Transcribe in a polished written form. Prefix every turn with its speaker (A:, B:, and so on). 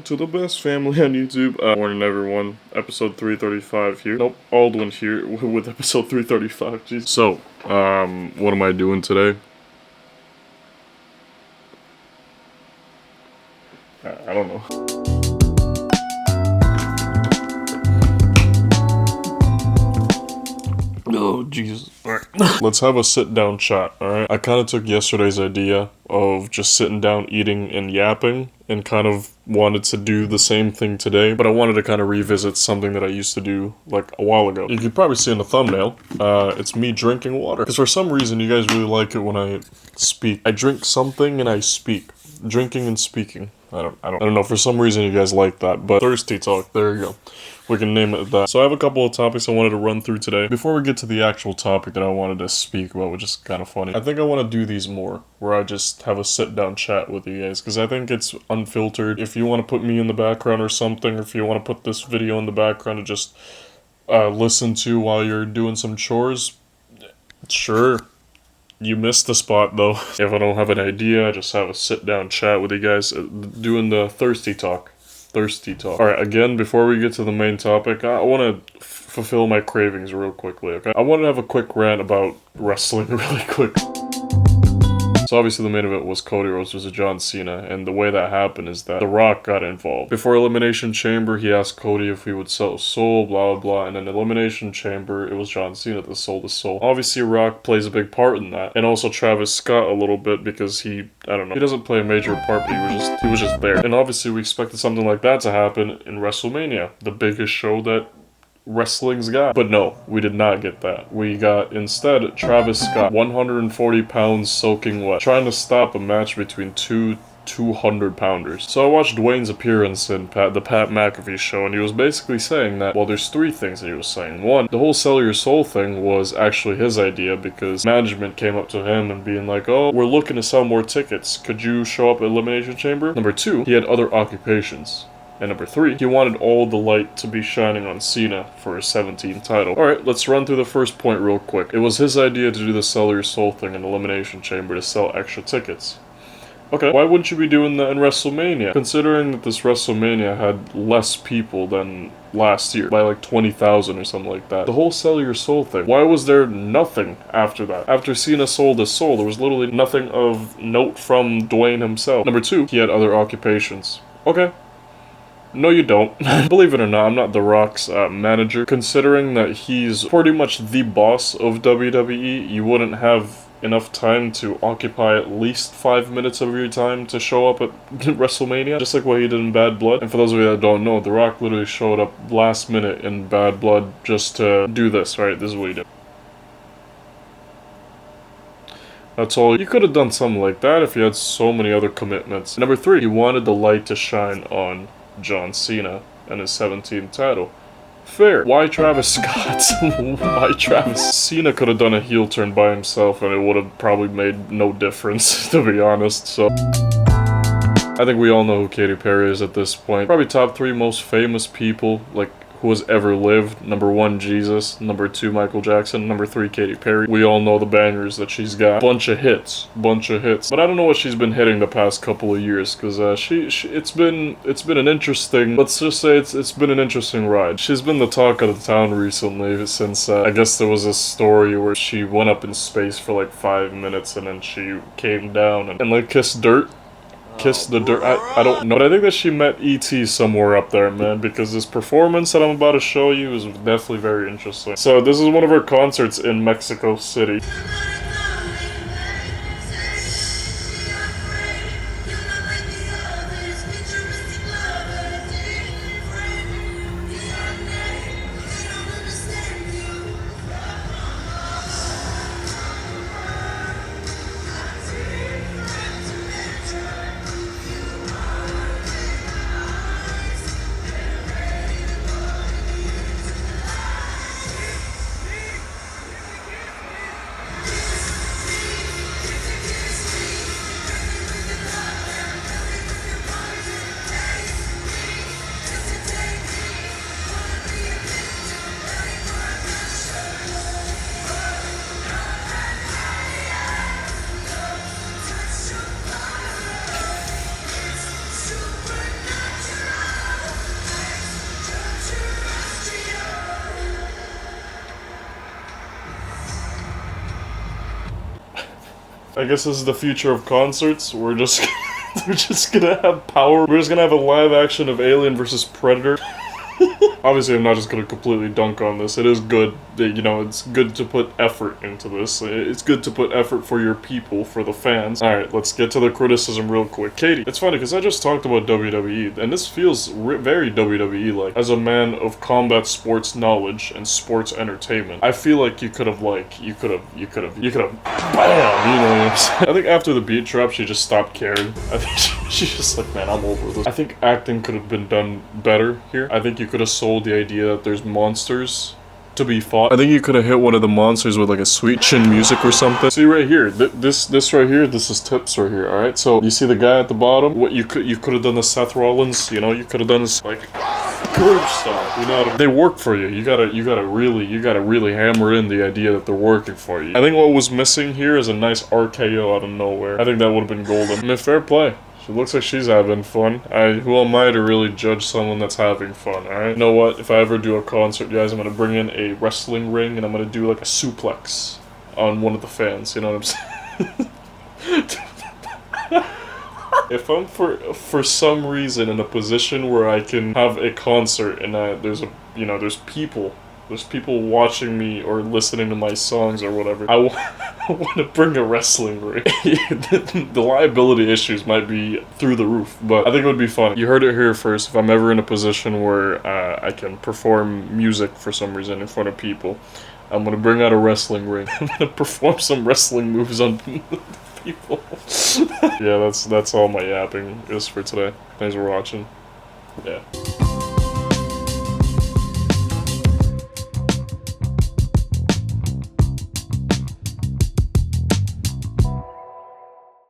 A: to the best family on YouTube. Morning everyone, episode 335 here. Nope, Aldwen here with episode 335, jeez. So, what am I doing today? I don't know. Oh, Jesus. Alright. Let's have a sit-down chat, alright? I kind of took yesterday's idea of just sitting down, eating, and yapping, and kind of wanted to do the same thing today, but I wanted to kind of revisit something that I used to do, like, a while ago. You could probably see in the thumbnail, it's me drinking water. Because for some reason, you guys really like it when I speak. I drink something and I speak. Drinking and speaking. I don't know, for some reason you guys like that, but thirsty talk, there you go. We can name it that. So I have a couple of topics I wanted to run through today. Before we get to the actual topic that I wanted to speak about, which is kind of funny, I think I want to do these more, where I just have a sit-down chat with you guys, because I think it's unfiltered. If you want to put me in the background or something, or if you want to put this video in the background and just listen to while you're doing some chores, sure. You missed the spot though. If I don't have an idea, I just have a sit-down chat with you guys, doing the thirsty talk. Alright, again, before we get to the main topic, I want to fulfill my cravings real quickly, okay? I want to have a quick rant about wrestling really quick. So obviously the main event was Cody Rhodes versus John Cena, and the way that happened is that The Rock got involved. Before Elimination Chamber, he asked Cody if he would sell his soul, blah blah blah, and in Elimination Chamber, it was John Cena that sold his soul. Obviously Rock plays a big part in that, and also Travis Scott a little bit, because he doesn't play a major part, but he was just there. And obviously we expected something like that to happen in WrestleMania, the biggest show that wrestling's got. But no, we did not get that. We got, instead, Travis Scott, 140 pounds soaking wet, trying to stop a match between two 200-pounders. So I watched Dwayne's appearance in the Pat McAfee show, and he was basically saying that, well, there's three things that he was saying. One, the whole sell your soul thing was actually his idea, because management came up to him and being like, oh, we're looking to sell more tickets. Could you show up at Elimination Chamber? Number two, he had other occupations. And number three, he wanted all the light to be shining on Cena for his 17th title. Alright, let's run through the first point real quick. It was his idea to do the sell your soul thing in Elimination Chamber to sell extra tickets. Okay, why wouldn't you be doing that in WrestleMania? Considering that this WrestleMania had less people than last year, by like 20,000 or something like that. The whole sell your soul thing, why was there nothing after that? After Cena sold his soul, there was literally nothing of note from Dwayne himself. Number two, he had other occupations. Okay. No, you don't. Believe it or not, I'm not The Rock's manager. Considering that he's pretty much the boss of WWE, you wouldn't have enough time to occupy at least 5 minutes of your time to show up at WrestleMania, just like what he did in Bad Blood. And for those of you that don't know, The Rock literally showed up last minute in Bad Blood just to do this, right? This is what he did. That's all. You could have done something like that if you had so many other commitments. Number three, he wanted the light to shine on John Cena and his 17th title. Fair. Why Travis Scott? Why Travis? Cena could have done a heel turn by himself and it would have probably made no difference, to be honest, so. I think we all know who Katy Perry is at this point. Probably top three most famous people, like, who has ever lived. Number one, Jesus. Number two, Michael Jackson. Number three, Katy Perry. We all know the bangers that she's got. Bunch of hits. But I don't know what she's been hitting the past couple of years, because it's been an interesting, let's just say it's been an interesting ride. She's been the talk of the town recently since, I guess there was a story where she went up in space for like 5 minutes and then she came down and like kissed dirt. Kiss the dirt. I don't know. But I think that she met E.T. somewhere up there, man, because this performance that I'm about to show you is definitely very interesting. So this is one of her concerts in Mexico City. I guess this is the future of concerts. We're just we're just gonna have power. We're just gonna have a live action of Alien versus Predator. Obviously, I'm not just gonna completely dunk on this. It is good, you know, it's good to put effort into this. It's good to put effort for your people, for the fans. Alright, let's get to the criticism real quick. Katie, it's funny, because I just talked about WWE, and this feels very WWE-like. As a man of combat sports knowledge and sports entertainment, I feel like you could have, bam, you know what I'm saying? I think after the beat drop, she just stopped caring. I think she's just like, man, I'm over this. I think acting could have been done better here. I think you could have sold the idea that there's monsters to be fought. I think you could have hit one of the monsters with like a sweet chin music or something. See right here, this right here, this is tips right here, alright? So, you see the guy at the bottom? What you could have done the Seth Rollins, you know, you could have done this, like, curve style, you know? They work for you. You gotta really hammer in the idea that they're working for you. I think what was missing here is a nice RKO out of nowhere. I think that would have been golden. I mean, fair play. She looks like she's having fun. Who am I to really judge someone that's having fun, alright? You know what? If I ever do a concert, guys, I'm gonna bring in a wrestling ring and I'm gonna do like a suplex on one of the fans, you know what I'm saying? If I'm for some reason in a position where I can have a concert and there's people watching me or listening to my songs or whatever, I want to bring a wrestling ring. The liability issues might be through the roof, but I think it would be fun. You heard it here first. If I'm ever in a position where I can perform music for some reason in front of people, I'm gonna bring out a wrestling ring. I'm gonna perform some wrestling moves on people. Yeah, that's all my yapping is for today. Thanks for watching. Yeah.